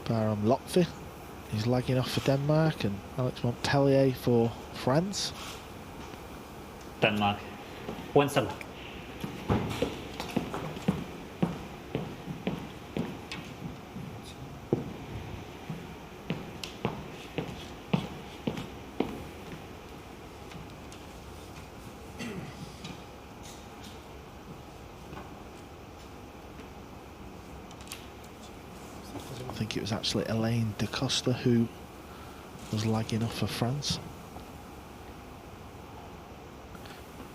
Bahram Lotfy, he's lagging off for Denmark, and Alex Montpellier for France. Denmark. Winston. I think it was actually Alain de Costa who was lagging off for France.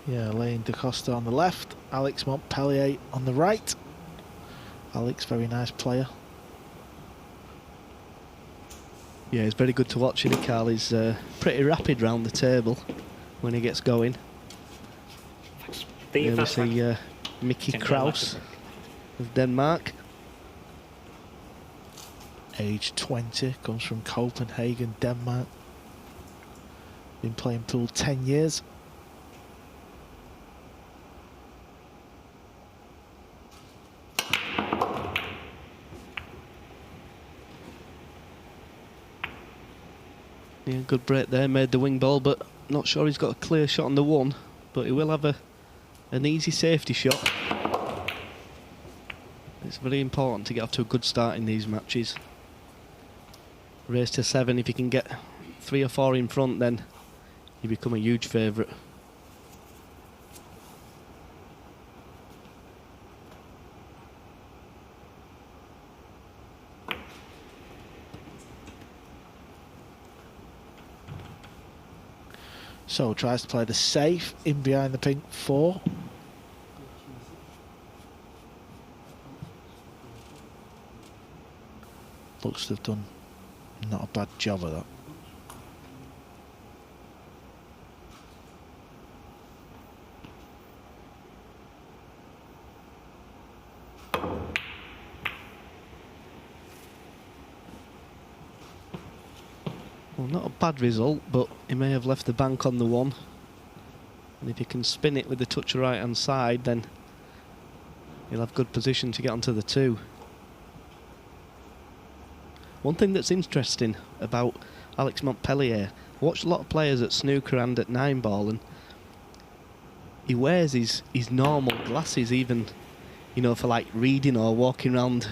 Yeah, Alain de Costa on the left, Alex Montpellier on the right. Alex, very nice player. Yeah, he's very good to watch, isn't he, Carl? He's pretty rapid round the table when he gets going. Here we see Mickey Krause of Denmark. Age 20, comes from Copenhagen, Denmark. Been playing pool 10 years. Yeah, good break there, made the wing ball, but not sure he's got a clear shot on the one, but he will have an easy safety shot. It's very important to get off to a good start in these matches. Race to 7, if you can get 3 or 4 in front, then you become a huge favourite. So tries to play the safe in behind the pink 4. Looks to have done not a bad job of that. Well, not a bad result, but he may have left the bank on the 1. And if he can spin it with the touch of right hand side, then he'll have good position to get onto the 2. One thing that's interesting about Alex Montpellier, I watched a lot of players at snooker and at 9-ball, and he wears his normal glasses, even, you know, for like reading or walking around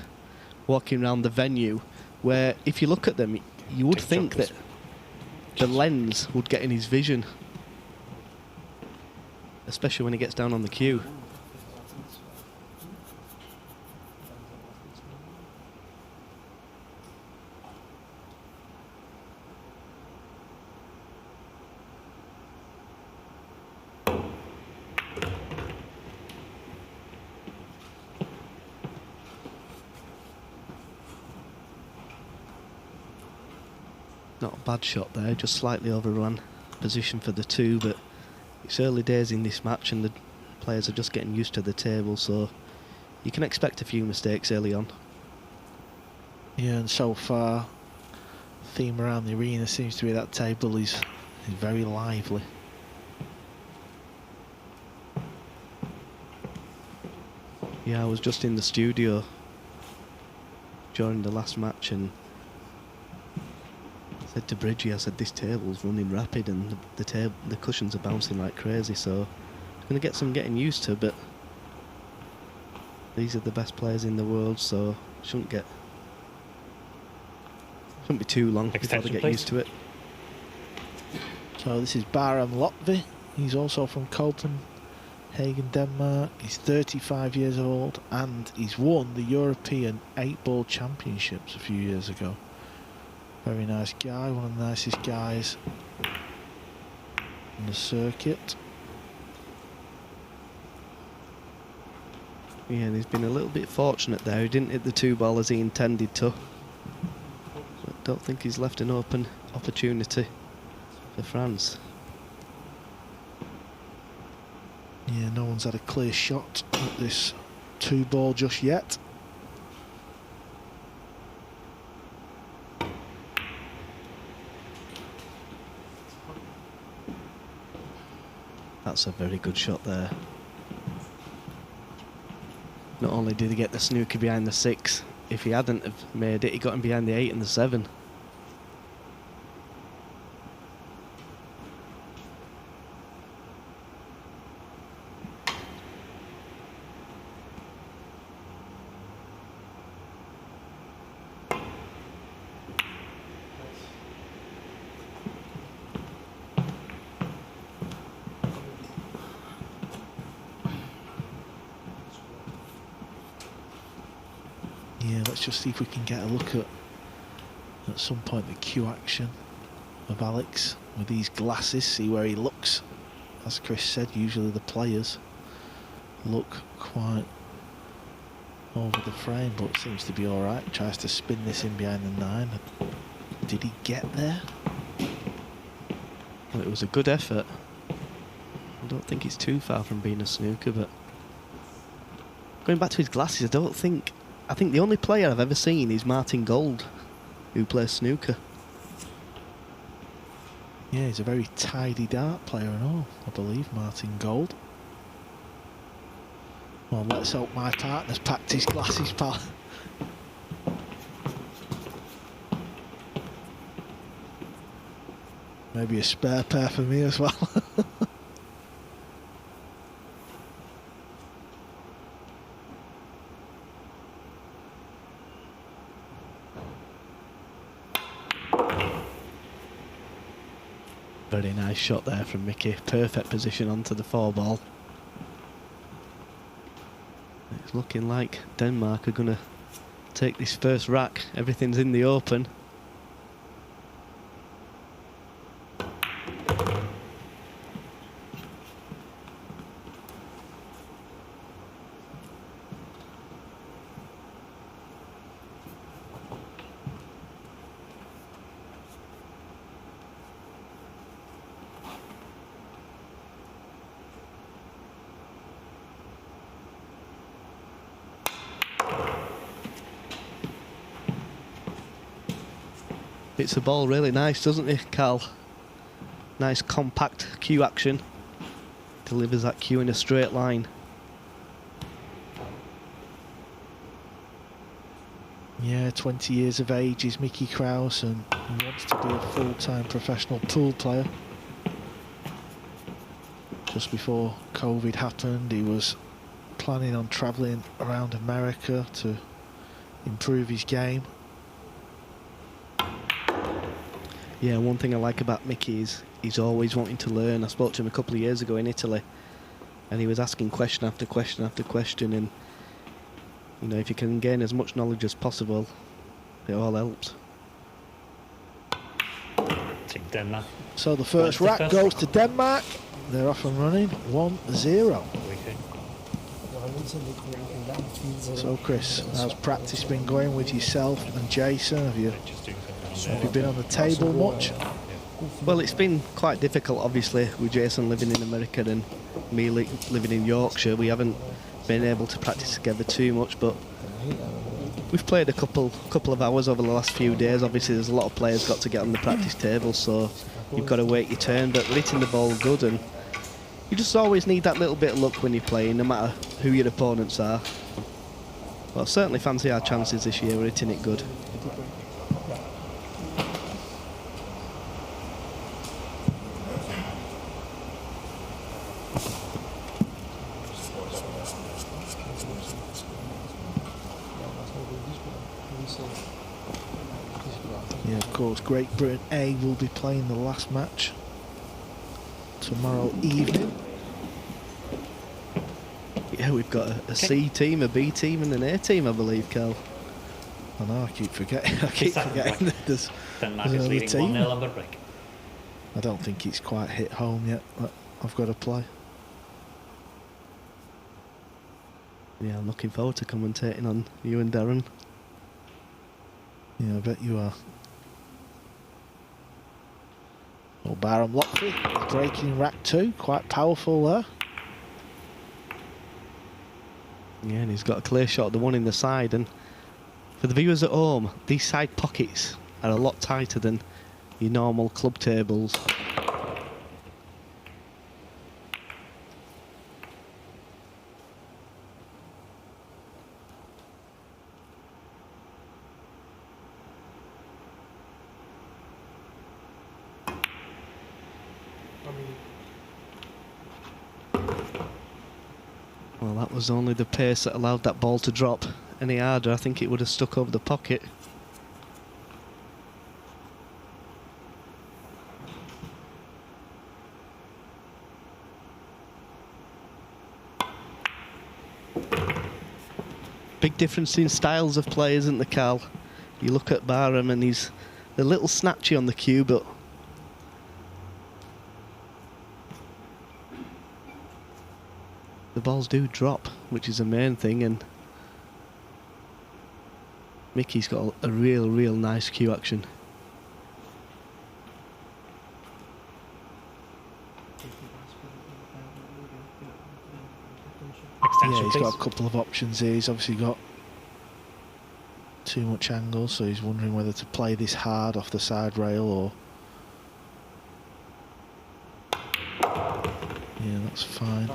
the venue, where if you look at them, you would think that the lens would get in his vision, especially when he gets down on the cue. Not a bad shot there, just slightly overrun position for the 2, but it's early days in this match and the players are just getting used to the table, so you can expect a few mistakes early on. Yeah, and so far, the theme around the arena seems to be that table is very lively. Yeah, I was just in the studio during the last match and said to Bridgie, I said, this table's running rapid and the cushions are bouncing like crazy, so I'm going to get some getting used to, but these are the best players in the world, so shouldn't be too long before they get used to it. So this is Bahram Lotfy. He's also from Copenhagen, Denmark. He's 35 years old and he's won the European 8-ball championships a few years ago. Very nice guy, one of the nicest guys on the circuit. Yeah, and he's been a little bit fortunate there. He didn't hit the 2-ball as he intended to. But don't think he's left an open opportunity for France. Yeah, no one's had a clear shot at this 2-ball just yet. That's a very good shot there. Not only did he get the snooker behind the 6, if he hadn't have made it, he got him behind the 8 and the 7. Yeah, let's just see if we can get a look at some point the cue action of Alex with these glasses, see where he looks. As Chris said, usually the players look quite over the frame, but it seems to be alright. Tries to spin this in behind the 9. Did he get there? Well, it was a good effort. I don't think it's too far from being a snooker, but going back to his glasses, I think the only player I've ever seen is Martin Gold, who plays snooker. Yeah, he's a very tidy dart player and all, I believe, Martin Gold. Well, let's hope my partner's packed his glasses, pal. Maybe a spare pair for me as well. Very nice shot there from Mickey. Perfect position onto the 4-ball. It's looking like Denmark are going to take this first rack. Everything's in the open. Hits the ball really nice, doesn't he, Carl? Nice compact cue action. Delivers that cue in a straight line. Yeah, 20 years of age is Mickey Krause and he wants to be a full-time professional pool player. Just before COVID happened, he was planning on travelling around America to improve his game. Yeah, one thing I like about Mickey is he's always wanting to learn. I spoke to him a couple of years ago in Italy and he was asking question after question after question, and you know, if you can gain as much knowledge as possible, it all helps. Take Denmark. So the first rack goes to Denmark. They're off and running, 1-0. So Chris, how's practice been going with yourself and Jason? Have you been on the table much? Well, it's been quite difficult, obviously, with Jason living in America and me living in Yorkshire. We haven't been able to practice together too much, but we've played a couple of hours over the last few days. Obviously, there's a lot of players got to get on the practice table, so you've got to wait your turn. But we're hitting the ball good, and you just always need that little bit of luck when you're playing, no matter who your opponents are. Well, I certainly fancy our chances this year. We're hitting it good. Yeah, of course, Great Britain A will be playing the last match tomorrow evening. Yeah, we've got a C team, a B team and an A team, I believe, Carl. I know, I keep forgetting. I keep forgetting that there's another leading team. 1-0 on the break. I don't think it's quite hit home yet, but I've got to play. Yeah, I'm looking forward to commentating on you and Darren. Yeah, I bet you are. Well, Bahram Lotfy breaking rack 2, quite powerful there. Yeah, and he's got a clear shot, the one in the side. And for the viewers at home, these side pockets are a lot tighter than your normal club tables. Well, that was only the pace that allowed that ball to drop any harder. I think it would have stuck over the pocket. Big difference in styles of play, isn't there, Carl? You look at Bahram and he's a little snatchy on the cue, but the balls do drop, which is the main thing, and Mickey's got a real nice cue action. Yeah, he's got a couple of options here. He's obviously got too much angle, so he's wondering whether to play this hard off the side rail or... Yeah, that's fine.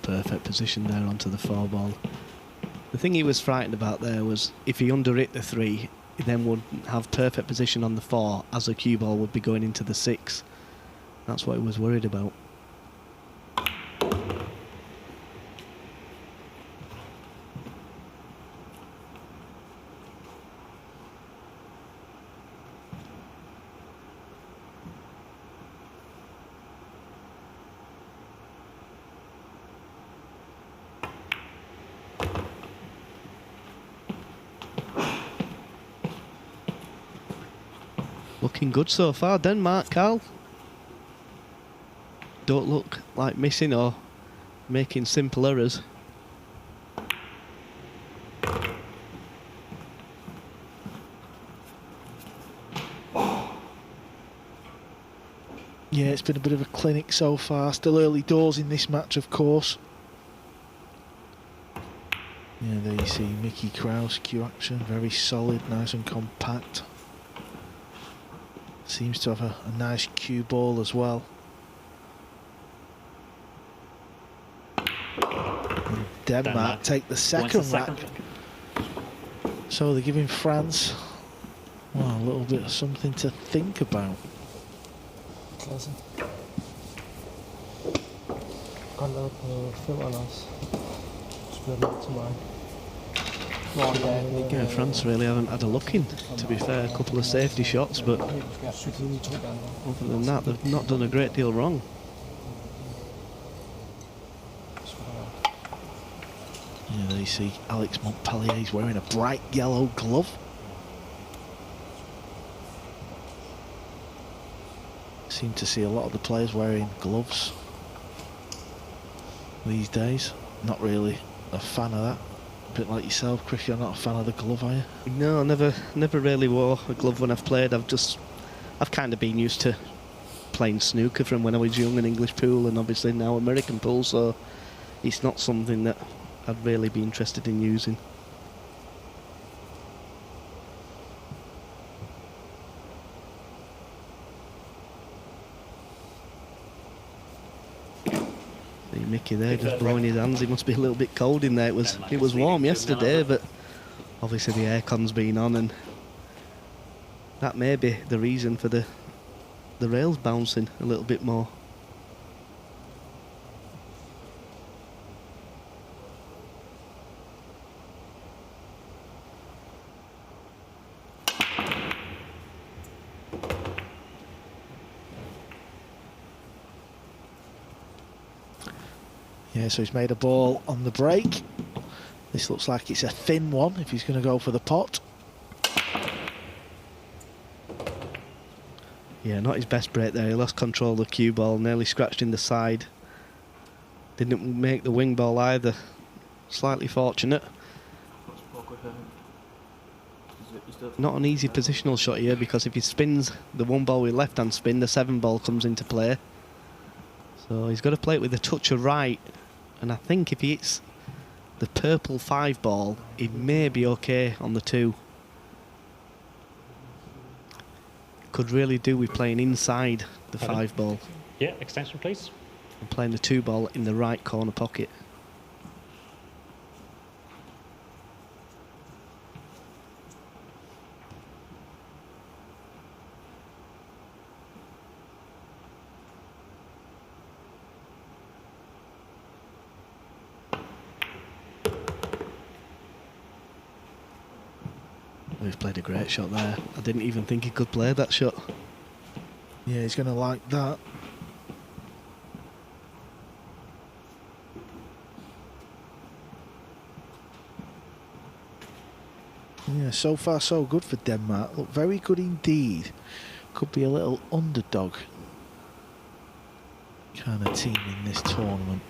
Perfect position there onto the 4-ball. The thing he was frightened about there was if he underhit the 3, he then would have perfect position on the 4 as the cue ball would be going into the 6. That's what he was worried about. Looking good so far, Denmark, Carl. Don't look like missing or making simple errors. Yeah, it's been a bit of a clinic so far. Still early doors in this match, of course. Yeah, there you see Mickey Krause cue action. Very solid, nice and compact. Seems to have a nice cue ball as well. And Denmark take the second rack. So they're giving France, well, a little bit of something to think about. Klasse. Godt lavet på femmeren også. Spiller den til mig. Yeah, France really haven't had a look in, to be fair. A couple of safety shots, but other than that, they've not done a great deal wrong. Yeah, there you see Alex Montpellier, he's wearing a bright yellow glove. Seem to see a lot of the players wearing gloves these days. Not really a fan of that. A bit like yourself, Chris, you're not a fan of the glove, are you? No, never really wore a glove when I've played. I've kind of been used to playing snooker from when I was young, and English pool, and obviously now American pool, so it's not something that I'd really be interested in using. Mickey there just blowing his hands. He must be a little bit cold in there. It was warm yesterday, but obviously the aircon's been on, and that may be the reason for the rails bouncing a little bit more. Yeah, so he's made a ball on the break. This looks like it's a thin one if he's going to go for the pot. Yeah, not his best break there. He lost control of the cue ball, nearly scratched in the side. Didn't make the wing ball either. Slightly fortunate. Not an easy positional shot here, because if he spins the 1 ball with left hand spin, the 7 ball comes into play. So he's got to play it with a touch of right, and I think if he hits the purple 5 ball, he may be okay on the 2. Could really do with playing inside the 5 ball. Yeah, extension please. And playing the 2 ball in the right corner pocket. He's played a great shot there. I didn't even think he could play that shot. Yeah, he's going to like that. Yeah, so far so good for Denmark. Look, very good indeed. Could be a little underdog kind of team in this tournament.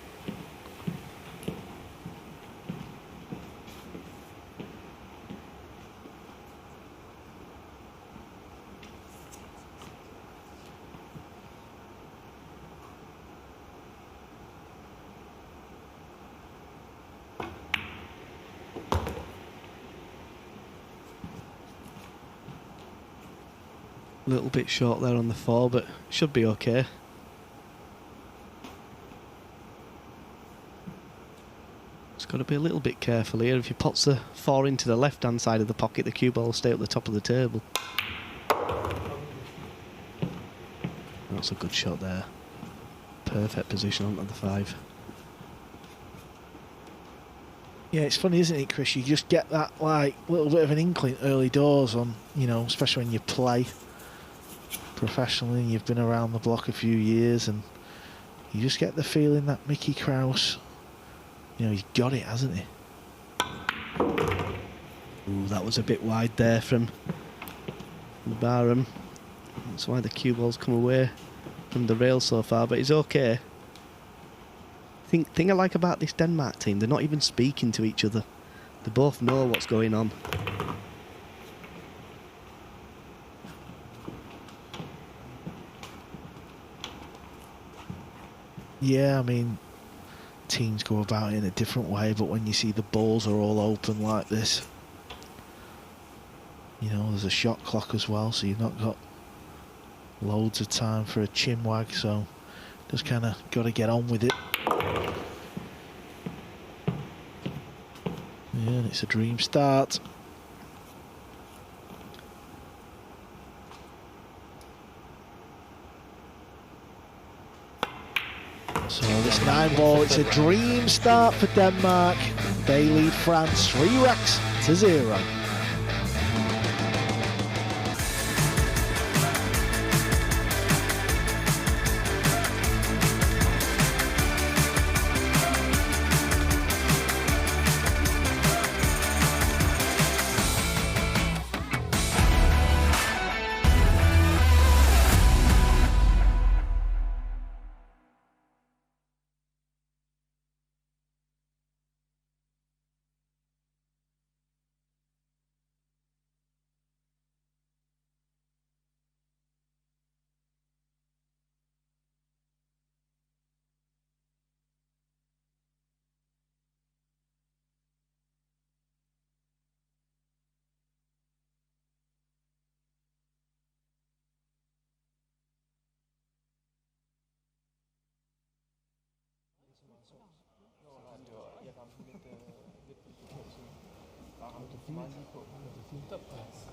A little bit short there on the 4, but should be okay. Just got to be a little bit careful here. If he puts the 4 into the left-hand side of the pocket, the cue ball will stay at the top of the table. That's a good shot there. Perfect position onto the 5. Yeah, it's funny, isn't it, Chris? You just get that, like, little bit of an inkling early doors on, you know, especially when you play professionally and you've been around the block a few years, and you just get the feeling that Mickey Krause, you know, he's got it, hasn't he? Ooh, that was a bit wide there from Bahram. That's why the cue ball's come away from the rail so far, but he's okay. Thing I like about this Denmark team, they're not even speaking to each other. They both know what's going on. Yeah, I mean, teams go about it in a different way, but when you see the balls are all open like this, you know, there's a shot clock as well, so you've not got loads of time for a chin wag, so just kind of got to get on with it. Yeah, and it's a dream start. So this 9 ball, it's a dream start for Denmark. They lead France 3 racks to 0.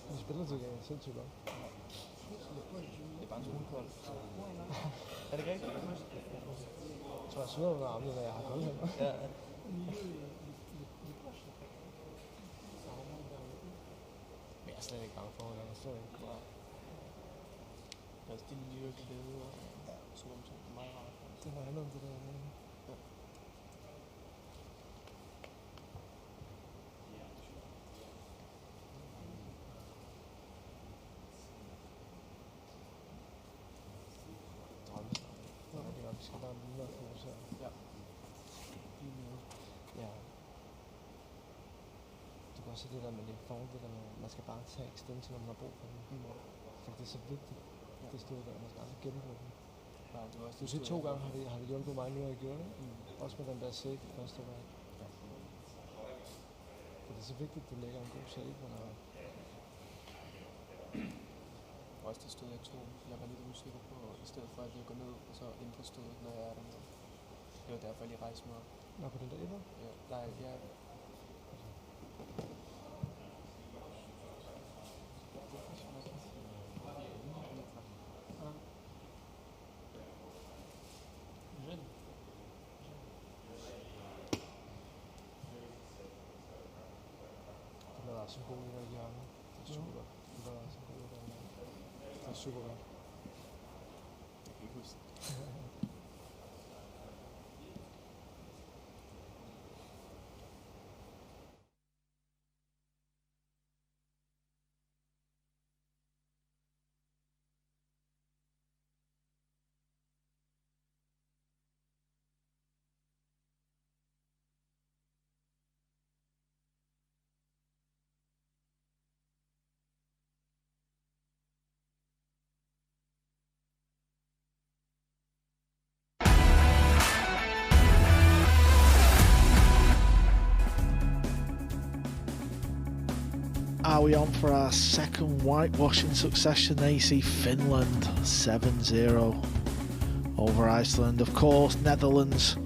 De spiller til gengæld sindssygt godt. Det er bare en smule koldt. Er det ikke rigtigt? Jeg tror, jeg sveder under armene, når jeg har koldt hænder. Ja. Men jeg er slet ikke bange for, at jeg er slet ikke. Det er din nye glæde og sådan nogle ting. Det er meget rart. Det var handlet om det der. Ja. Vi skal bare blive mere fokuseret. Ja. Ja. Du kan også se det der med lidt form, det der med, man skal bare tage extension, når man har brug for den. For det er så vigtigt. Ja. Det stod der, man skal aldrig genbruge den. Ja, du siger 2 gange har det hjulpet mig, nu har jeg gjort det. Også med den der save i første vej. Ja. For det er så vigtigt, at du lægger en god save, når også det stod jeg 2. Jeg var lidt usikker på, i stedet for at jeg går ned og så ændrer stødet, når jeg er dernede. Det var derfor, jeg lige rejste mig op. Nå, på den der ender? Ja, nej, jeg... Det er symbol i hjørnet. Det super godt. Det var også det var super godt. Jeg kan ikke huske. Are we on for our second whitewash in succession? There you see Finland 7-0 over Iceland. Of course, Netherlands,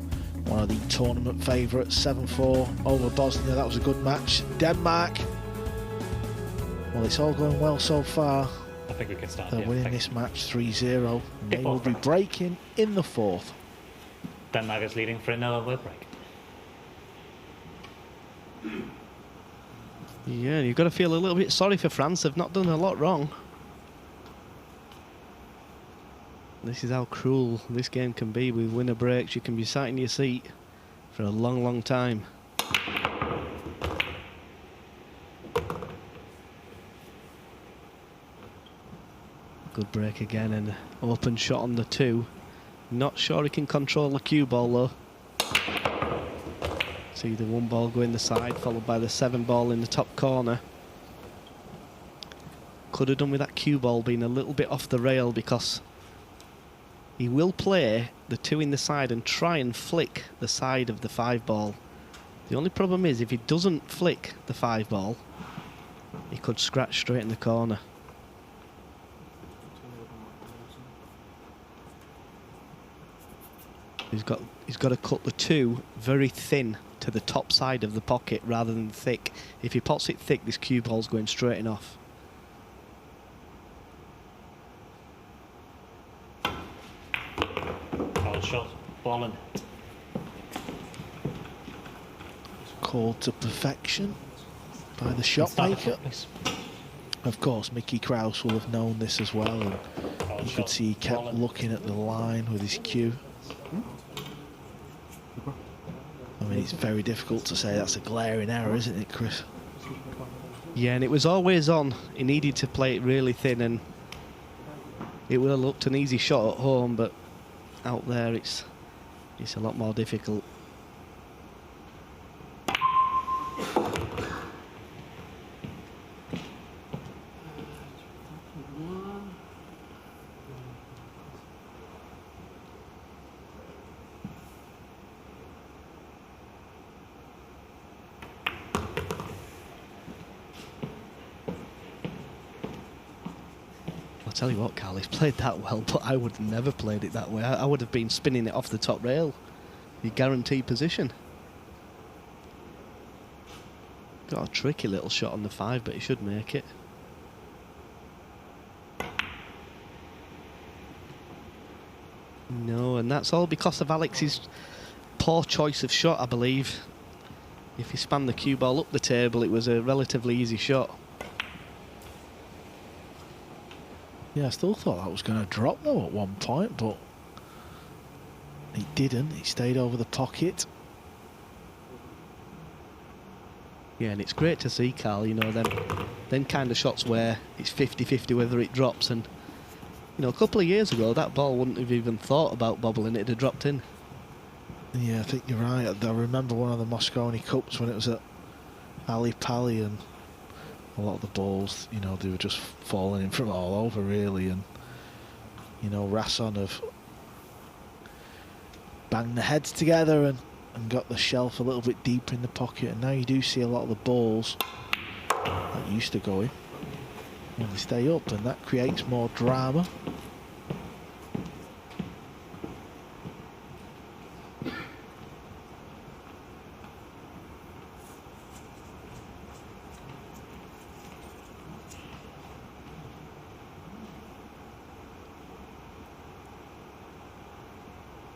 one of the tournament favourites, 7-4 over Bosnia. That was a good match. Denmark, well, it's all going well so far. I think we can start. They're winning this match 3-0. They will be breaking in the fourth. Denmark is leading for another word break. Yeah, you've got to feel a little bit sorry for France. They've not done a lot wrong. This is how cruel this game can be. With winner breaks, you can be sat in your seat for a long, long time. Good break again, and open shot on the 2. Not sure he can control the cue ball though. See the 1 ball go in the side, followed by the 7 ball in the top corner. Could have done with that cue ball being a little bit off the rail, because he will play the 2 in the side and try and flick the side of the 5 ball. The only problem is, if he doesn't flick the 5 ball, he could scratch straight in the corner. He's got to cut the 2 very thin to the top side of the pocket rather than thick. If he pots it thick, this cue ball's going straight in off. Foul shot, ball in. Called to perfection by the shot maker. Of course, Mickey Krause will have known this as well, and you could see he kept looking at the line with his cue. I mean, it's very difficult to say that's a glaring error, isn't it, Chris? Yeah, and it was always on. He needed to play it really thin, and it would have looked an easy shot at home, but out there it's a lot more difficult. Tell you what, Carl, he's played that well, but I would have never played it that way. I would have been spinning it off the top rail. Your guaranteed position. Got a tricky little shot on the 5, but he should make it. No, and that's all because of Alex's poor choice of shot, I believe. If he spanned the cue ball up the table, it was a relatively easy shot. Yeah, I still thought that was going to drop though at one point, but he didn't. He stayed over the pocket. Yeah, and it's great to see, Carl, you know, them kind of shots where it's 50-50 whether it drops. And, you know, a couple of years ago, that ball wouldn't have even thought about bobbling. It'd have dropped in. Yeah, I think you're right. I remember one of the Moscone Cups when it was at Ali Pali, and a lot of the balls, you know, they were just falling in from all over, really. And, you know, Rasson have banged the heads together and got the shelf a little bit deeper in the pocket. And now you do see a lot of the balls that used to go in when they stay up, and that creates more drama.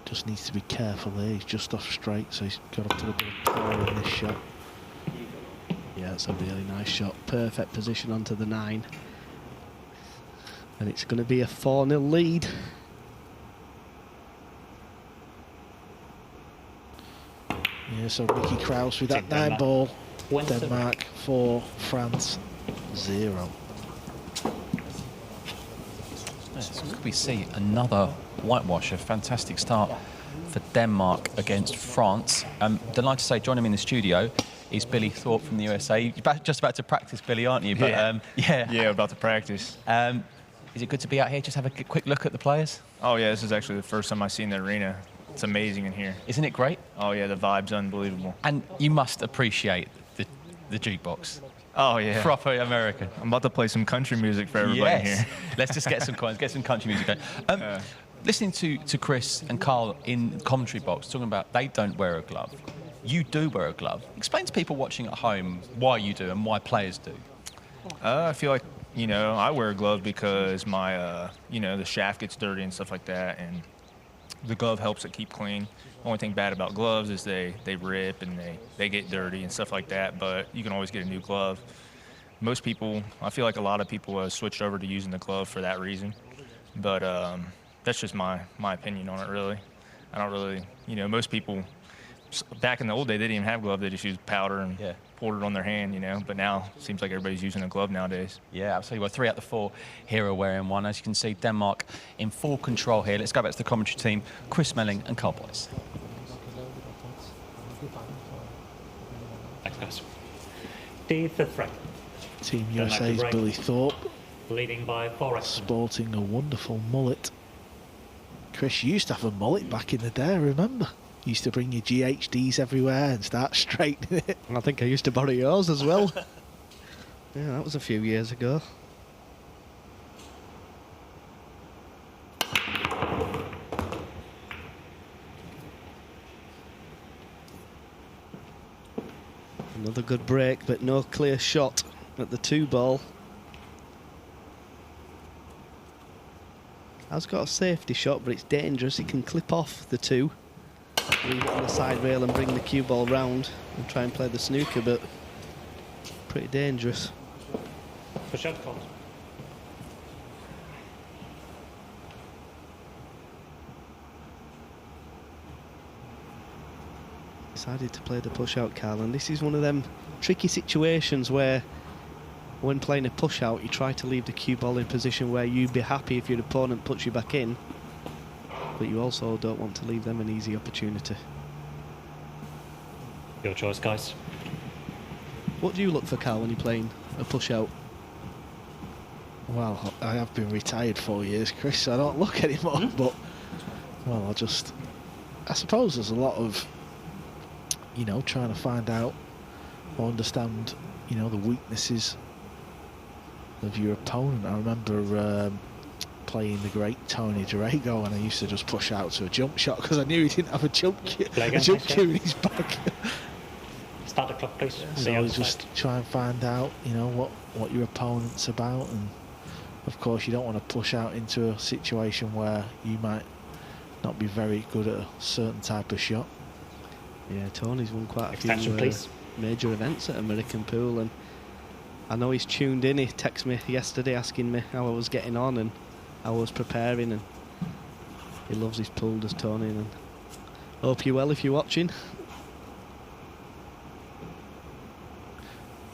Just needs to be careful there. He's just off straight, so he's got to put a bit of power in this shot. Yeah, it's a really nice shot. Perfect position onto the 9. And it's going to be a 4-0 lead. Yeah, so Mickey Krause with that 9 ball. Denmark 4, France 0. So could we see another whitewash? A fantastic start for Denmark against France. Delighted to say, joining me in the studio is Billy Thorpe from the USA. You're just about to practice, Billy, aren't you? But, yeah, about to practice. Is it good to be out here? Just have a quick look at the players. Oh yeah, this is actually the first time I've seen the arena. It's amazing in here. Isn't it great? Oh yeah, the vibe's unbelievable. And you must appreciate the jukebox. Oh yeah, Proper American. I'm about to play some country music for everybody here. Let's just get some coins, get some country music going. Listening to Chris and Carl in the commentary box talking about they don't wear a glove. You do wear a glove. Explain to people watching at home why you do and why players do. I feel like, you know, I wear a glove because my, you know, the shaft gets dirty and stuff like that, and the glove helps it keep clean. Only thing bad about gloves is they rip and they get dirty and stuff like that, but you can always get a new glove. Most people, I feel like a lot of people have switched over to using the glove for that reason, but that's just my opinion on it, really. I don't really, you know, most people, back in the old day, they didn't even have gloves. They just used powder and poured it on their hand, you know. But now it seems like everybody's using a glove nowadays. Yeah, absolutely. Well, 3 out of the 4 here are wearing one. As you can see, Denmark in full control here. Let's go back to the commentary team, Chris Melling and Carl Boyce. Thanks, guys. The fifth frame. Team USA's Billy Thorpe. Leading by 4. Sporting a wonderful mullet. Chris, you used to have a mullet back in the day, I remember. You used to bring your GHDs everywhere and start straightening it. I think I used to borrow yours as well. Yeah, that was a few years ago. Another good break, but no clear shot at the 2 ball. Has got a safety shot, but it's dangerous. It can clip off the 2. Leave it on the side rail and bring the cue ball round and try and play the snooker, but pretty dangerous. Push out calls. Decided to play the push out, Carl, and this is one of them tricky situations where when playing a push out you try to leave the cue ball in a position where you'd be happy if your opponent puts you back in, but you also don't want to leave them an easy opportunity. Your choice, guys. What do you look for, Carl, when you're playing a push out? Well, I have been retired 4 years, Chris, so I don't look anymore, but, well, I suppose there's a lot of, you know, trying to find out or understand, you know, the weaknesses of your opponent. I remember playing the great Tony Drago, and I used to just push out to a jump shot because I knew he didn't have a jump cue in his bag. Start the clock, please. So you just try and find out, you know, what your opponent's about, and of course you don't want to push out into a situation where you might not be very good at a certain type of shot. Yeah, Tony's won quite a Extension, few please. major events at American Pool, and I know he's tuned in. He texted me yesterday asking me how I was getting on and how I was preparing, and he loves his pool, does Tony, and hope you're well if you're watching.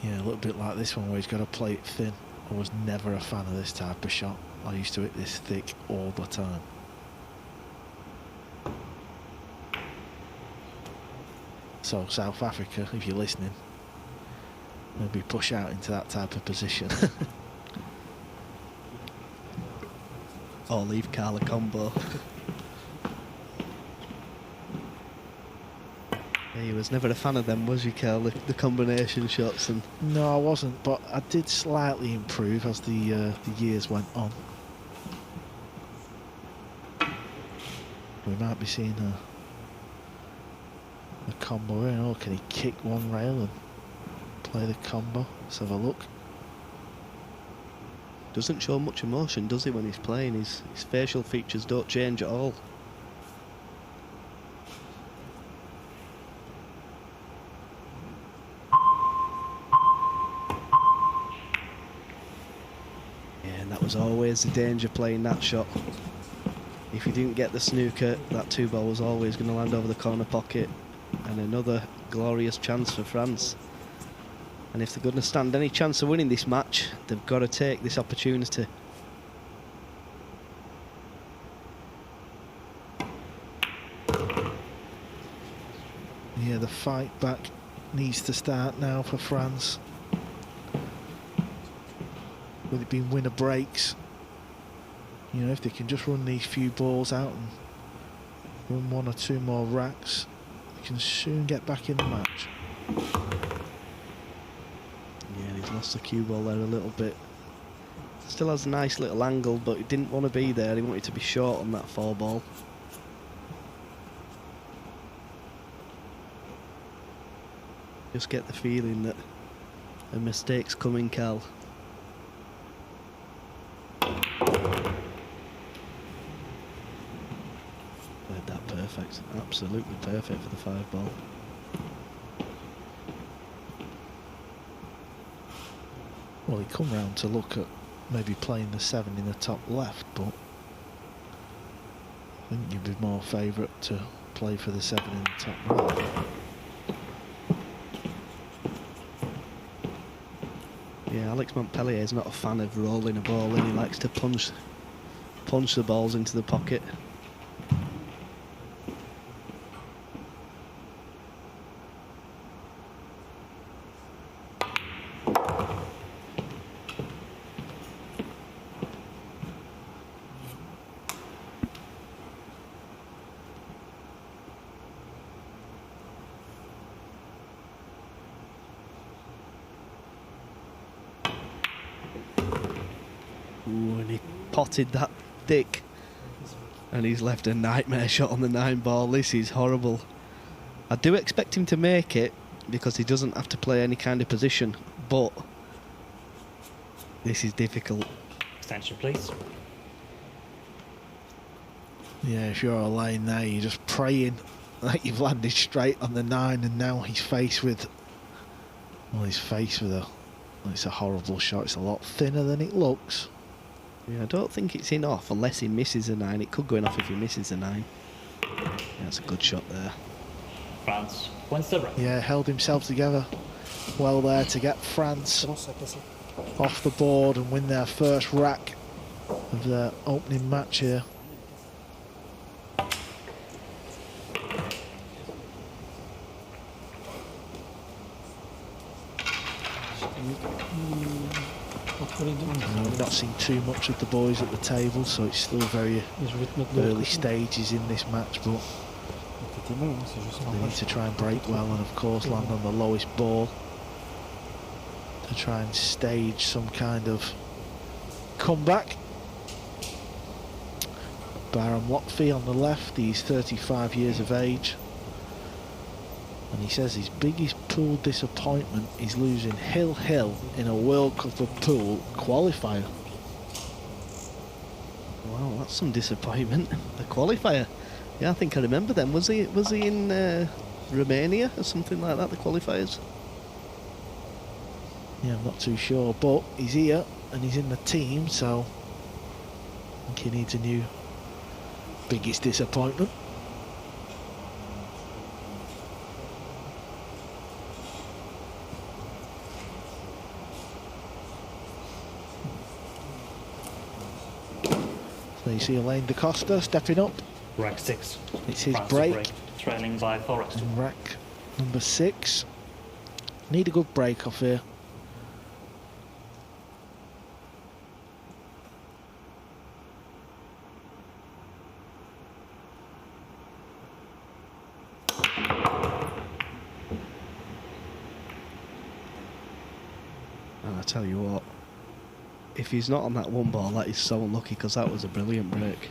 Yeah, a little bit like this one where he's got to play it thin. I was never a fan of this type of shot. I used to hit this thick all the time. So South Africa, if you're listening, maybe push out into that type of position. Or leave Carl a combo. Yeah, he was never a fan of them, was he, Carl? The combination shots. And No, I wasn't, but I did slightly improve as the years went on. We might be seeing a combo here. Oh, can he kick one rail and play the combo? Let's have a look. doesn't show much emotion, does he, when he's playing? His facial features don't change at all. There's always the danger playing that shot. If you didn't get the snooker, that 2-ball was always going to land over the corner pocket. And another glorious chance for France. And if they're going to stand any chance of winning this match, they've got to take this opportunity. Yeah, the fight back needs to start now for France. With it being winner breaks, you know, if they can just run these few balls out and run 1 or 2 more racks, they can soon get back in the match. Yeah, he's lost the cue ball there a little bit. Still has a nice little angle, but he didn't want to be there. He wanted to be short on that 4-ball. Just get the feeling that a mistake's coming, Cal. Played that perfect. Absolutely perfect for the 5-ball. Well, he come round to look at maybe playing the 7 in the top left, but I think you'd be more favourite to play for the 7 in the top right. Yeah, Alex Montpellier is not a fan of rolling a ball in. He likes to punch the balls into the pocket. Ooh, and he potted that thick. And he's left a nightmare shot on the 9-ball. This is horrible. I do expect him to make it because he doesn't have to play any kind of position, but this is difficult. Extension, please. Yeah, if you're Alain there, you're just praying that you've landed straight on the 9, and now he's faced with... Well, he's faced with a... Well, it's a horrible shot. It's a lot thinner than it looks. Yeah, I don't think it's in off unless he misses a 9. It could go in off if he misses a 9. Yeah, that's a good shot there. France wins the rack. Yeah, held himself together well there to get France off the board and win their first rack of their opening match here. I've not seen too much of the boys at the table, so it's still very early stages in this match, but they need to try and break well and of course land on the lowest ball to try and stage some kind of comeback. Bahram Lotfy on the left, he's 35 years of age, and he says his biggest pool disappointment is losing Hill in a World Cup of Pool qualifier. Wow, that's some disappointment. The qualifier. Yeah, I think I remember them. Was he in Romania or something like that, the qualifiers? Yeah, I'm not too sure, but he's here and he's in the team, so I think he needs a new biggest disappointment. So you see Alain de Costa stepping up. Rack 6. It's his France break. Trailing by 4 extra. And rack number 6. Need a good break off here. And I tell you what, if he's not on that 1-ball, that is so unlucky because that was a brilliant break.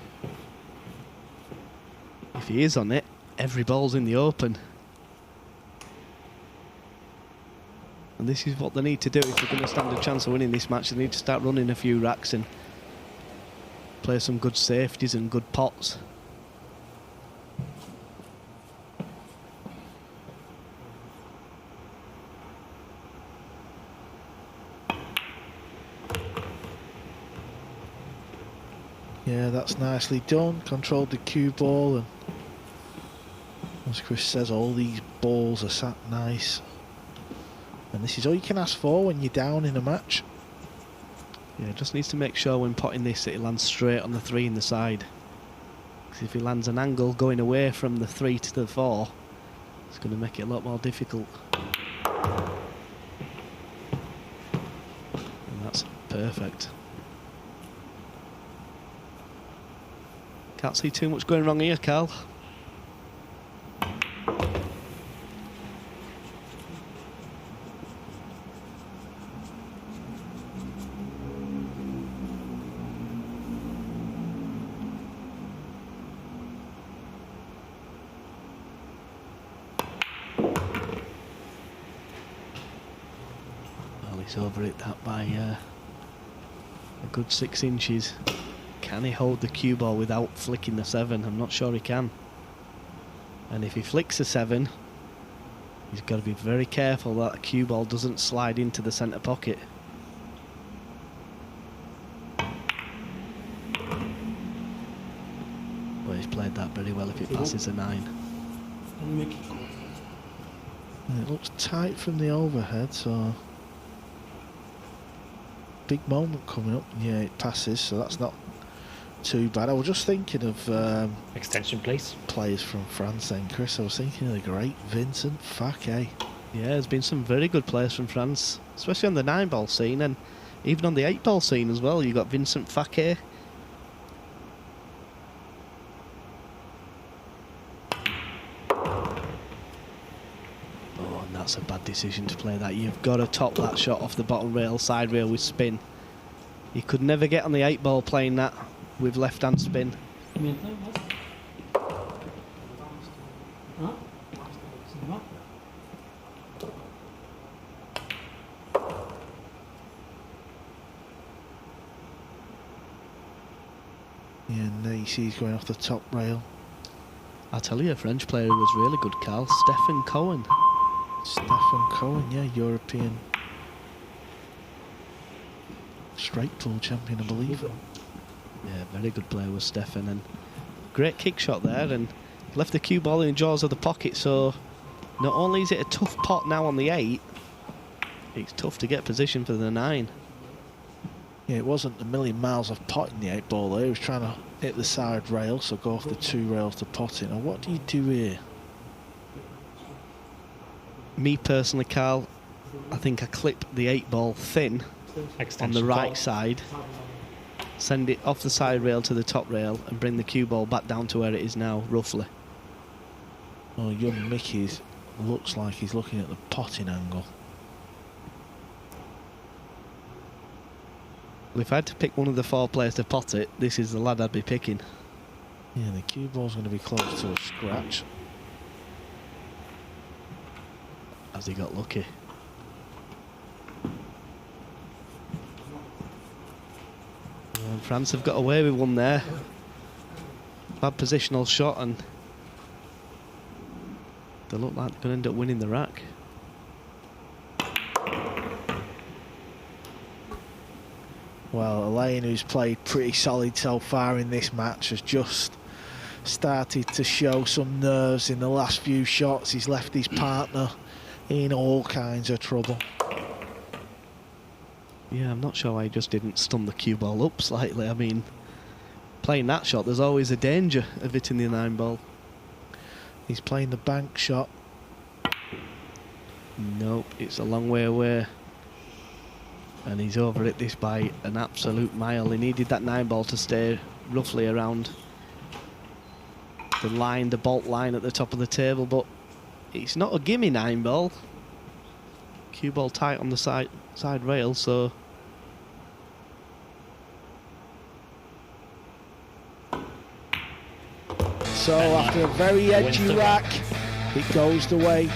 If he is on it, every ball's in the open. And this is what they need to do if they're going to stand a chance of winning this match. They need to start running a few racks and play some good safeties and good pots. Yeah, that's nicely done. Controlled the cue ball, and as Chris says, all these balls are sat nice. And this is all you can ask for when you're down in a match. Yeah, just needs to make sure when potting this that he lands straight on the 3 in the side. Because if he lands an angle going away from the 3 to the 4, it's going to make it a lot more difficult. And that's perfect. Can't see too much going wrong here, Carl. He's over it that by a good 6 inches. Can he hold the cue ball without flicking the 7? I'm not sure he can. And if he flicks the 7, he's got to be very careful that the cue ball doesn't slide into the centre pocket. Well, he's played that very well if it passes a 9. And it looks tight from the overhead, so big moment coming up. Yeah, it passes, so that's not too bad. I was just thinking of Extension, please. players from France then, Chris. I was thinking of the great Vincent Fouquet. Yeah, there's been some very good players from France, especially on the 9-ball scene, and even on the 8-ball scene as well. You've got Vincent Fouquet. That's a bad decision to play that. You've got to top that shot off the bottom rail, side rail with spin. You could never get on the 8-ball playing that with left-hand spin. Yeah, Nacy's going off the top rail. I'll tell you, a French player who was really good, Carl, Stephen Cohen. Stephen Cohen, yeah, European straight pool champion, I believe. Yeah, very good player was Stefan, and great kick shot there, and left the cue ball in the jaws of the pocket, so not only is it a tough pot now on the 8, it's tough to get position for the 9. Yeah, it wasn't a million miles of potting the 8-ball there. He was trying to hit the side rail, so go off the 2 rails to pot it. Now, what do you do here? Me personally, Carl, I think I clip the 8-ball thin on the right side, send it off the side rail to the top rail, and bring the cue ball back down to where it is now, roughly. Oh, young Mickey's looks like he's looking at the potting angle. Well, if I had to pick one of the 4 players to pot it, this is the lad I'd be picking. Yeah, the cue ball's going to be close to a scratch. As he got lucky. And France have got away with one there. Bad positional shot, and they look like they're going to end up winning the rack. Well, Alain, who's played pretty solid so far in this match, has just started to show some nerves in the last few shots. He's left his partner in all kinds of trouble. Yeah, I'm not sure why he just didn't stun the cue ball up slightly. I mean, playing that shot, there's always a danger of hitting the 9-ball. He's playing the bank shot. Nope, it's a long way away. And he's over it this by an absolute mile. He needed that 9-ball to stay roughly around the line, the bolt line at the top of the table, but it's not a gimme 9-ball. Cue ball tight on the side rail, so after a very edgy rack, it goes the way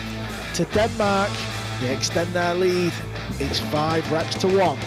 to Denmark. They extend their lead. It's 5 racks to 1.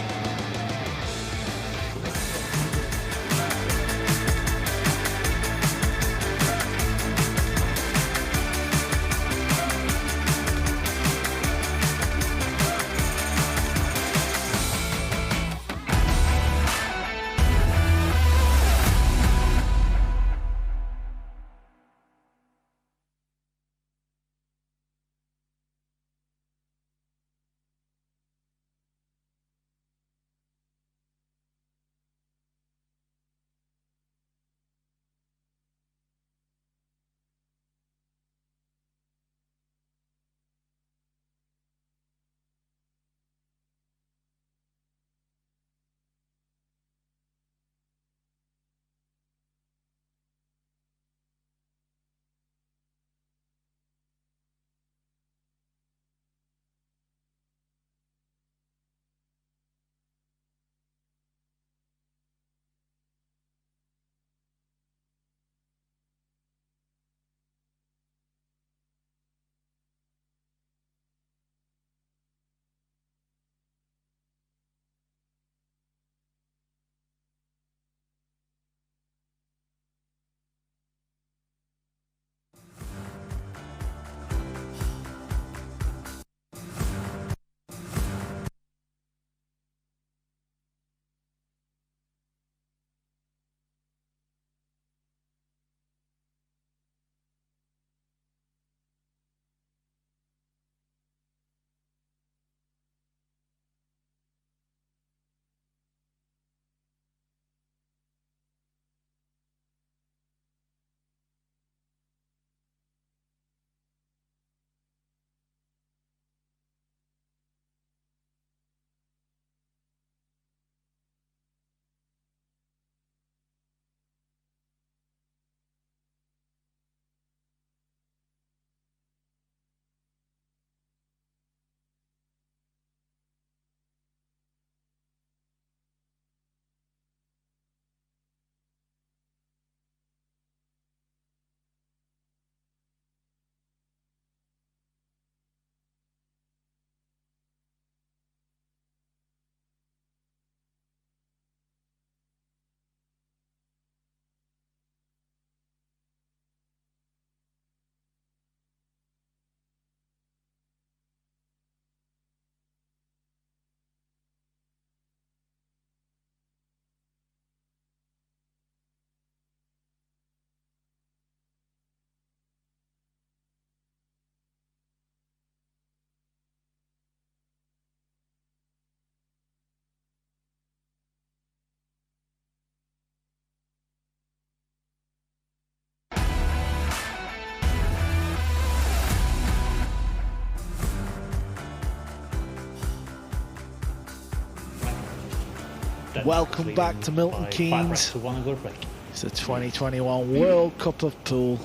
Welcome leading back to Milton by 5 Keynes. racks to 1 and go to break. It's the 2021 World Cup of Pool.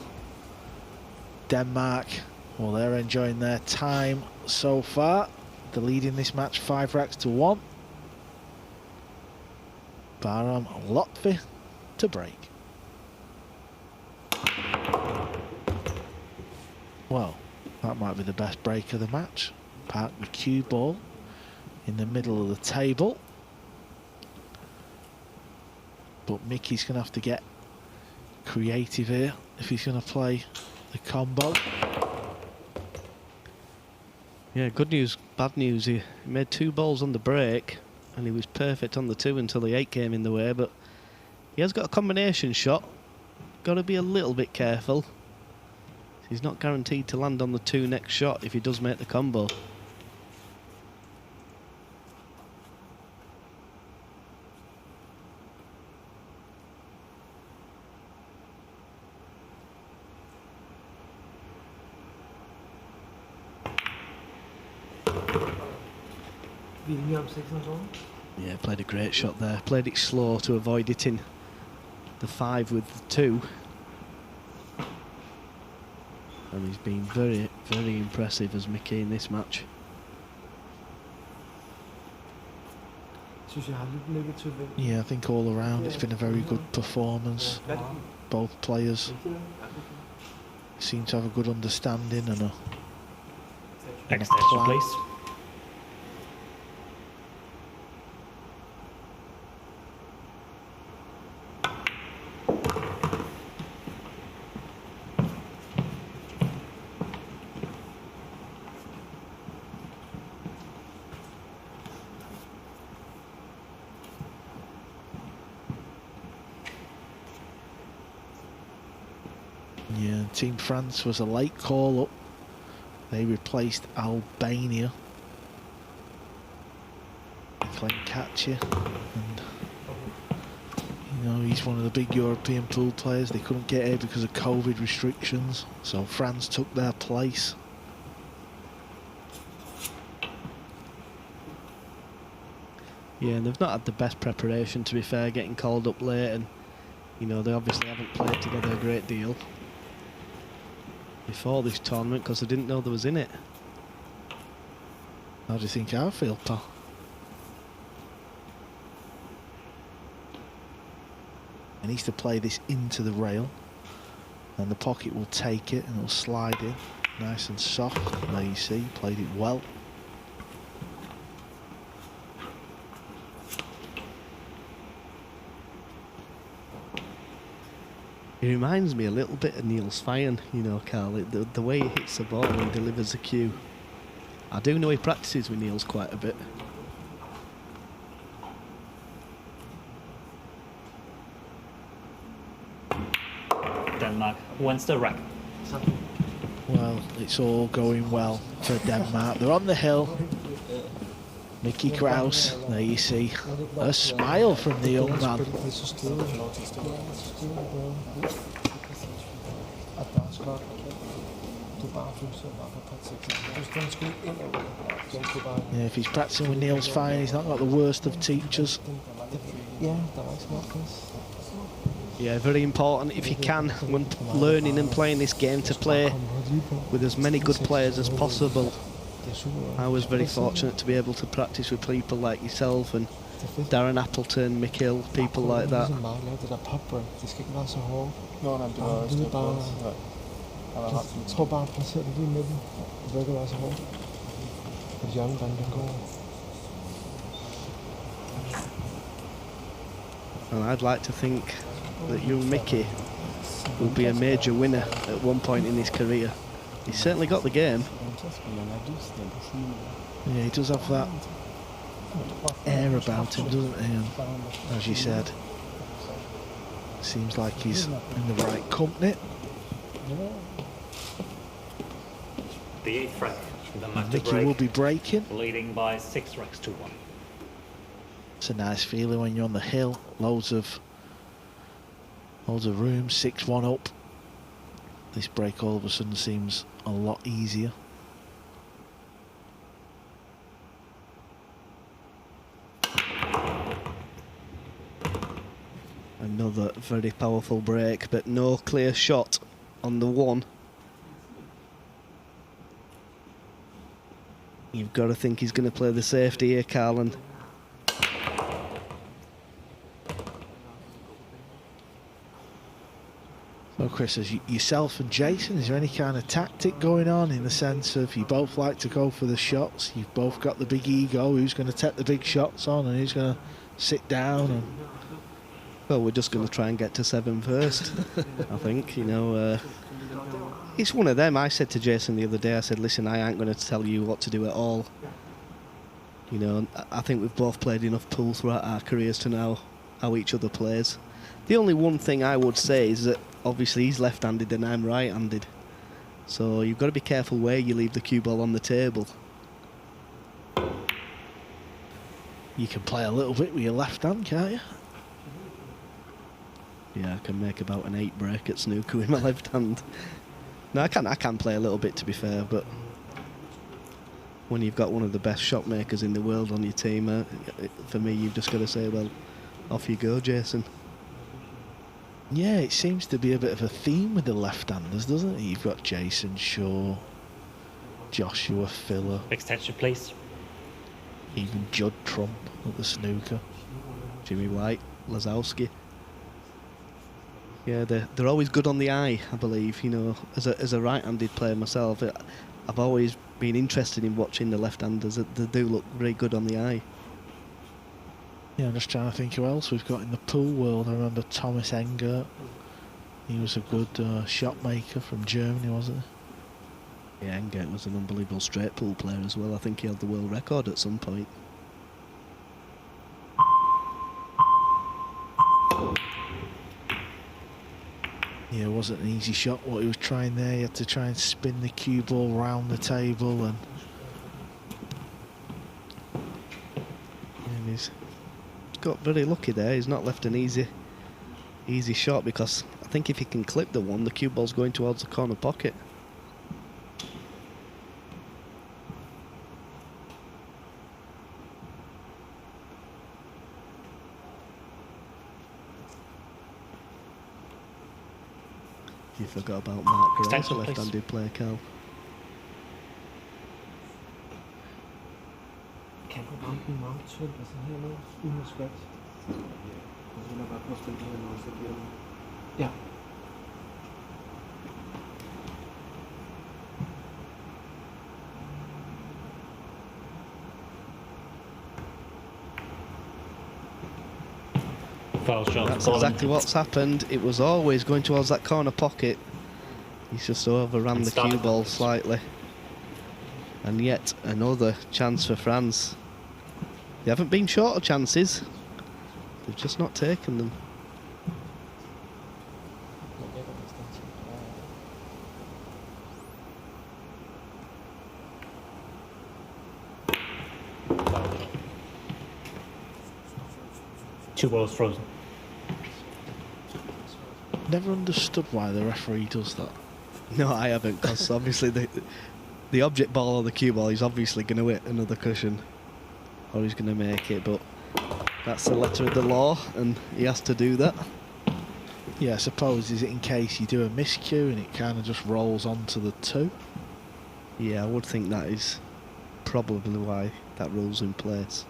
Denmark, well, they're enjoying their time so far. They're leading this match 5 racks to 1. Bahram and Lotfy to break. Well, that might be the best break of the match. Park the cue ball in the middle of the table. But Mickey's going to have to get creative here if he's going to play the combo. Yeah, good news, bad news. He made 2 balls on the break and he was perfect on the 2 until the 8 came in the way, but he has got a combination shot. Got to be a little bit careful. He's not guaranteed to land on the 2 next shot if he does make the combo. Yeah, played a great shot there. Played it slow to avoid hitting the 5 with the 2. And he's been very, very impressive as Mickey in this match. Yeah, I think all around it's been a very good performance. Both players seem to have a good understanding and a Extension, plan. please. Yeah, Team France was a late call up. They replaced Albania. Klenkachi, and you know, he's one of the big European pool players. They couldn't get here because of COVID restrictions, so France took their place. Yeah, and they've not had the best preparation, to be fair, getting called up late, and you know, they obviously haven't played together a great deal before this tournament because they didn't know they was in it. How do you think I feel, pal? He needs to play this into the rail, and the pocket will take it and it'll slide in nice and soft. There you see, played it well. He reminds me a little bit of Niels Fyan, you know, Carl, the way he hits the ball and delivers the cue. I do know he practices with Niels quite a bit. Denmark wins the rack. Well, it's all going well for Denmark. They're on the hill. Mickey Krause, there you see a smile from the young man. Yeah, if he's practicing with Niels Fyan, he's not got the worst of teachers. Yeah, very important if you can, when learning and playing this game, to play with as many good players as possible. I was very fortunate to be able to practice with people like yourself and Darren Appleton, Mikkel, people like that. And I'd like to think that young Mickey will be a major winner at one point in his career. He's certainly got the game. Yeah, he does have that air about him, doesn't he? And as you said, seems like he's in the right company. The 8th rack. Denmark to Mickey break, will be breaking. leading by 6 racks to 1. It's a nice feeling when you're on the hill. Loads of room, 6-1 up. This break all of a sudden seems a lot easier. Another very powerful break, but no clear shot on the one. You've got to think he's going to play the safety here, Carlin. So Chris, as yourself and Jason, is there any kind of tactic going on in the sense of you both like to go for the shots, you've both got the big ego, who's going to take the big shots on and who's going to sit down? And well, we're just going to try and get to 7 first, I think, you know. It's one of them. I said to Jason the other day, I said, listen, I ain't going to tell you what to do at all. You know, I think we've both played enough pool throughout our careers to know how each other plays. The only one thing I would say is that obviously he's left-handed and I'm right-handed. So you've got to be careful where you leave the cue ball on the table. you can play a little bit with your left hand, can't you? Yeah, I can make about an 8 break at snooker with my left hand. No, I can play a little bit, to be fair, but when you've got one of the best shot makers in the world on your team, for me, you've just got to say, well, off you go, Jason. Yeah, it seems to be a bit of a theme with the left-handers, doesn't it? You've got Jason Shaw, Joshua Filler, Extension, please. even Judd Trump at the snooker. Jimmy White, Lazowski. Yeah, they're always good on the eye, I believe. You know, as a right-handed player myself, I've always been interested in watching the left-handers. They do look very good on the eye. Yeah, I'm just trying to think who else we've got in the pool world. I remember Thomas Engert. He was a good shot maker from Germany, wasn't he? Yeah, Engert was an unbelievable straight pool player as well. I think he held the world record at some point. Yeah, it wasn't an easy shot what he was trying there. He had to try and spin the cue ball round the table, and he's got very lucky there. He's not left an easy shot, because I think if he can clip the one, the cue ball's going towards the corner pocket. You forgot about Mark Krause, a Extension, please. left-handed player, Cal. Kan du ramme den meget tyndt, altså hernede, uden at skvætte? Og så vil jeg bare prøve at spille den her, så bliver den. Ja. That's exactly what's happened. It was always going towards that corner pocket. He's just overran the cue ball slightly. And yet another chance for France. They haven't been short of chances. They've just not taken them. Two balls frozen. never understood why the referee does that. No, I haven't, because obviously the object ball or the cue ball, he's obviously going to hit another cushion, or he's going to make it, but that's the letter of the law, and he has to do that. Yeah, I suppose, is it in case you do a miscue and it kind of just rolls onto the 2? Yeah, I would think that is probably why that rule's in place.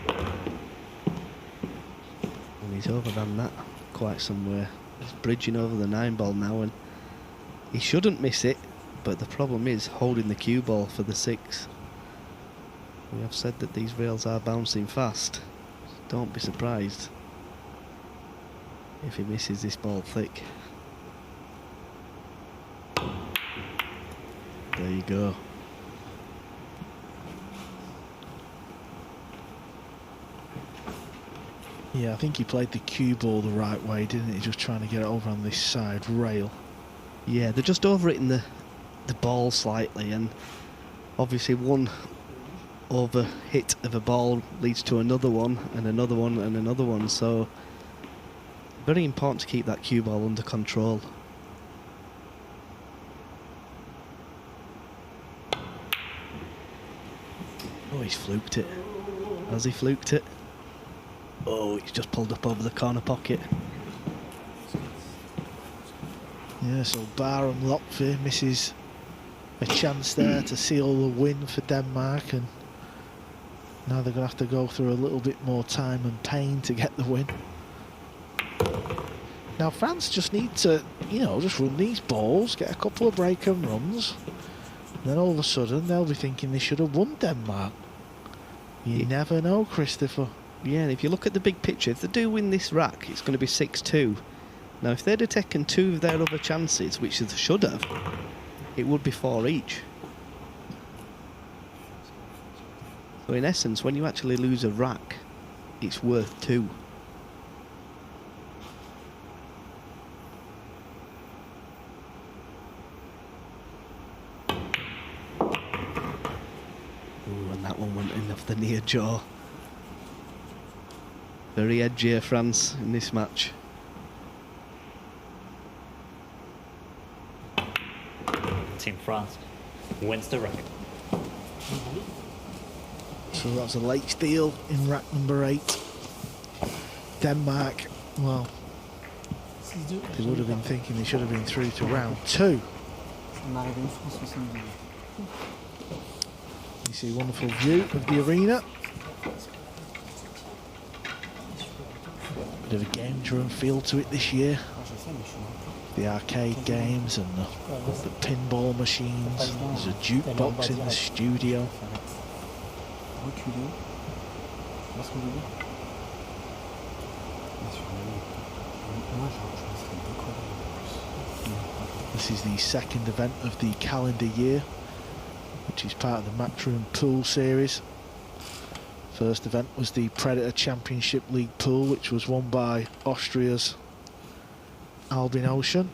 And he's overrun that quite somewhere. He's bridging over the 9 ball now, and he shouldn't miss it, but the problem is holding the cue ball for the 6. We have said that these rails are bouncing fast. Don't be surprised if he misses this ball thick. There you go. Yeah, I think he played the cue ball the right way, didn't he? Just trying to get it over on this side rail. Yeah, they're just overhitting the ball slightly, and obviously one over hit of a ball leads to another one and another one and another one, so very important to keep that cue ball under control. Oh, he's fluked it. Has he fluked it? Oh, it's just pulled up over the corner pocket. Yeah, so Bahram Lotfy misses a chance there to seal the win for Denmark, and now they're going to have to go through a little bit more time and pain to get the win. Now France just need to, you know, just run these balls, get a couple of break and runs, and then all of a sudden they'll be thinking they should have won Denmark. You never know, Christopher. Yeah, and if you look at the big picture, if they do win this rack, it's going to be 6-2. Now, if they'd have taken 2 of their other chances, which they should have, it would be 4 each. So in essence, when you actually lose a rack, it's worth 2. Ooh, and that one went in off the near jaw. Very edgy, France, in this match. Team France wins the rack. So that's a late steal in rack number 8. Denmark, well, they would have been thinking they should have been through to round 2. You see a wonderful view of the arena. Bit of a games room feel to it this year. The arcade games and the pinball machines. There's a jukebox in the studio. This is the second event of the calendar year, which is part of the Matchroom Pool series. First event was the Predator Championship League Pool, which was won by Austria's Albin Ocean.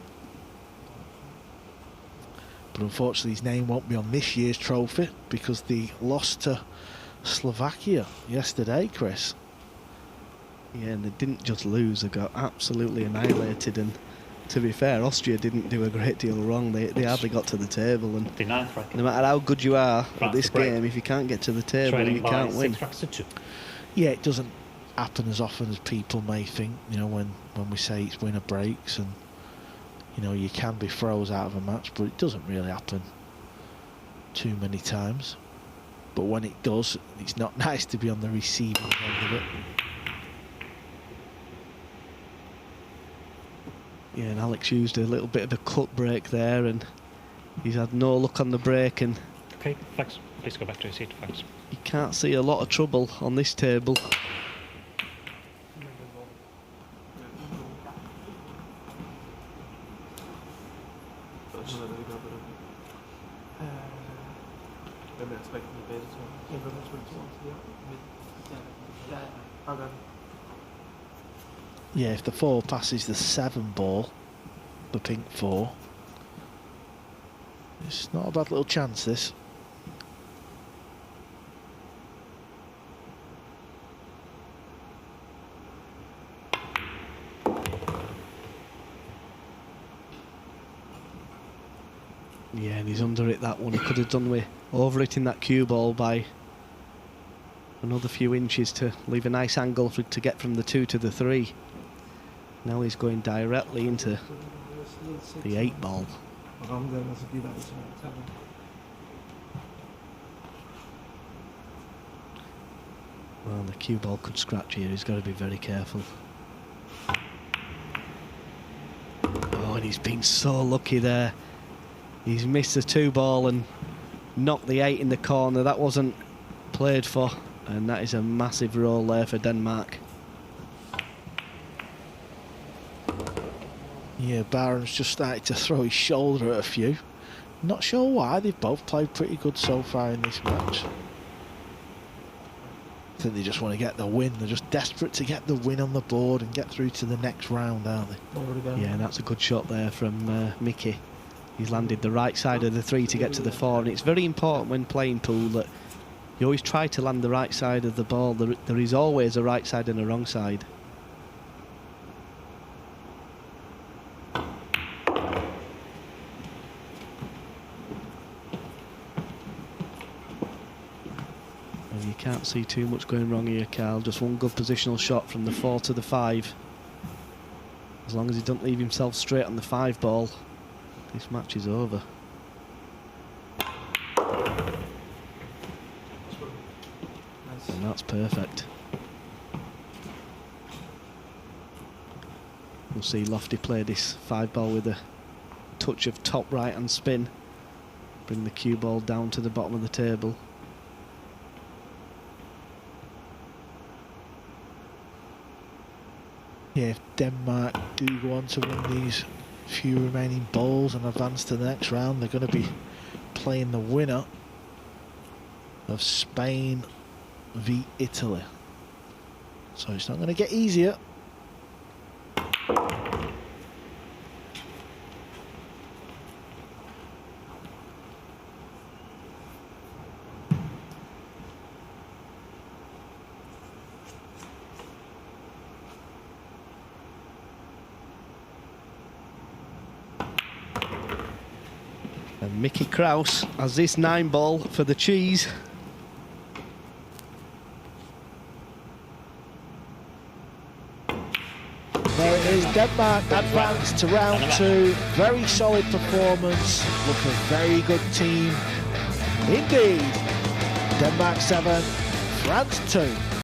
But unfortunately his name won't be on this year's trophy because they lost to Slovakia yesterday, Chris. Yeah, and they didn't just lose, they got absolutely annihilated. And to be fair, Austria didn't do a great deal wrong. They hardly got to the table, and The 9th rack. no matter how good you are at France this to break. game, if you can't get to the table, Trailing you by can't win. 6 racks to 2. Yeah, it doesn't happen as often as people may think, you know, when we say it's winner breaks, and you know, you can be froze out of a match, but it doesn't really happen too many times. But when it does, it's not nice to be on the receiving end of it. Yeah, and Alex used a little bit of a cut break there, and he's had no luck on the break, and Okay, Flex, please go back to your seat, Flex. you can't see a lot of trouble on this table. Yeah, if the 4 passes the 7 ball, the pink 4, it's not a bad little chance, this. Yeah, and he's under it, that one. He could have done with over hitting that cue ball by another few inches to leave a nice angle to get from the 2 to the 3. Now he's going directly into the 8 ball. Well, the cue ball could scratch here. He's got to be very careful. Oh, and he's been so lucky there. He's missed the 2 ball and knocked the 8 in the corner. That wasn't played for, and that is a massive roll there for Denmark. Yeah, Bahram's just started to throw his shoulder at a few. Not sure why, they've both played pretty good so far in this match. I think they just want to get the win. They're just desperate to get the win on the board and get through to the next round, aren't they? Yeah, and that's a good shot there from Mickey. He's landed the right side of the 3 to get to the 4, and it's very important when playing pool that you always try to land the right side of the ball. There is always a right side and a wrong side. Well, you can't see too much going wrong here, Carl. Just one good positional shot from the 4 to the 5. As long as he doesn't leave himself straight on the 5 ball, this match is over. And that's perfect. We'll see Lotfy play this 5 ball with a touch of top right hand spin. Bring the cue ball down to the bottom of the table. Yeah, if Denmark do go on to win these few remaining balls and advance to the next round, they're going to be playing the winner of Spain v Italy. So it's not going to get easier. And Mickey Krause has this 9 ball for the cheese. There it is, Denmark advanced to round 2. Very solid performance. Look, a very good team indeed. Denmark 7, France 2.